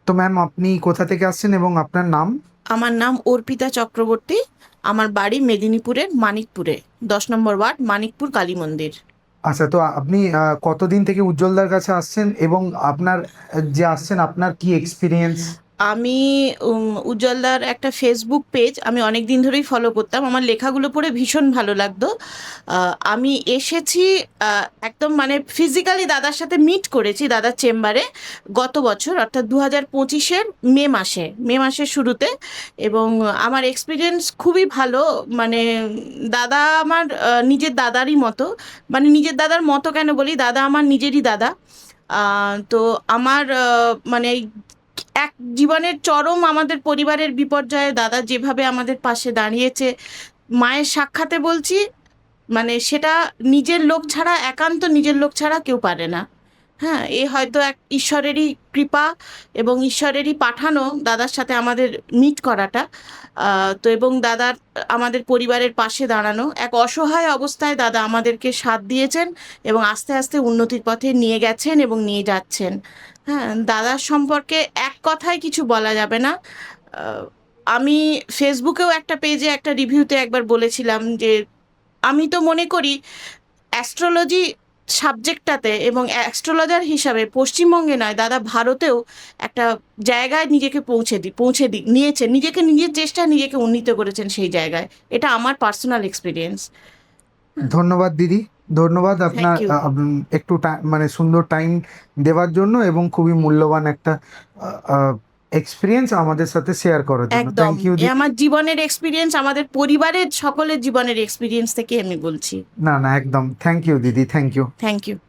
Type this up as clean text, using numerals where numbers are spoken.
তো ম্যাম আপনি কোথা থেকে আসছেন এবং আপনার নাম? আমার নাম অর্পিতা চক্রবর্তী। আমার বাড়ি মেদিনীপুরের মানিকপুরে, 10 নম্বর ওয়ার্ড, মানিকপুর কালী মন্দির। আচ্ছা, তো আপনি কতদিন থেকে উজ্জ্বলদার কাছে আসছেন এবং আপনার যে আসছেন আপনার কি এক্সপিরিয়েন্স? আমি উজ্জ্বলদার একটা ফেসবুক পেজ আমি অনেক দিন ধরেই ফলো করতাম, আমার লেখাগুলো পড়ে ভীষণ ভালো লাগতো। আমি এসেছি একদম মানে ফিজিক্যালি দাদার সাথে মিট করেছি দাদার চেম্বারে গত বছর, অর্থাৎ 2025-এর মে মাসের শুরুতে। এবং আমার এক্সপিরিয়েন্স খুবই ভালো। মানে দাদা আমার নিজের দাদারই মতো। মানে নিজের দাদার মতো কেন বলি, দাদা আমার নিজেরই দাদা। তো আমার মানে এক জীবনের চরম আমাদের পরিবারের বিপর্যয়ে দাদা যেভাবে আমাদের পাশে দাঁড়িয়েছে, মায়ের সাক্ষাতে বলছি, মানে সেটা নিজের লোক ছাড়া, একান্ত নিজের লোক ছাড়া কেউ পারে না। হ্যাঁ, এ হয়তো এক ঈশ্বরেরই কৃপা এবং ঈশ্বরেরই পাঠানো দাদার সাথে আমাদের মিট করাটা। তো এবং দাদার আমাদের পরিবারের পাশে দাঁড়ানো, এক অসহায় অবস্থায় দাদা আমাদেরকে সাথ দিয়েছেন এবং আস্তে আস্তে উন্নতির পথে নিয়ে গেছেন এবং নিয়ে যাচ্ছেন। হ্যাঁ, দাদার সম্পর্কে এক কথায় কিছু বলা যাবে না। আহ, আমি ফেসবুকেও একটা পেজে একটা রিভিউতে একবার বলেছিলাম যে আমি তো মনে করি অ্যাস্ট্রোলজি সাবজেক্টটাতে এবং অ্যাস্ট্রোলজার হিসাবে পশ্চিমবঙ্গে নয়, দাদা ভারতেও একটা জায়গায় নিজেকে নিয়েছেন, নিজের চেষ্টায় নিজেকে উন্নীত করেছেন সেই জায়গায়। এটা আমার পার্সোনাল এক্সপিরিয়েন্স। ধন্যবাদ দিদি। ধন্যবাদ থ্যাংক আপনার ইউ। একটু মানে সুন্দর টাইম দেওয়ার জন্য এবং খুবই মূল্যবান একটা এক্সপিরিয়েন্স আমাদের সাথে শেয়ার করার জন্য। একদম, থ্যাংক ইউ এ দিদি। আমার জীবনের এক্সপিরিয়েন্স, আমাদের পরিবারের সকলের জীবনের এক্সপিরিয়েন্স থেকে আমি বলছি। না না, একদম থ্যাংক ইউ দিদি, থ্যাংক ইউ। Thank you.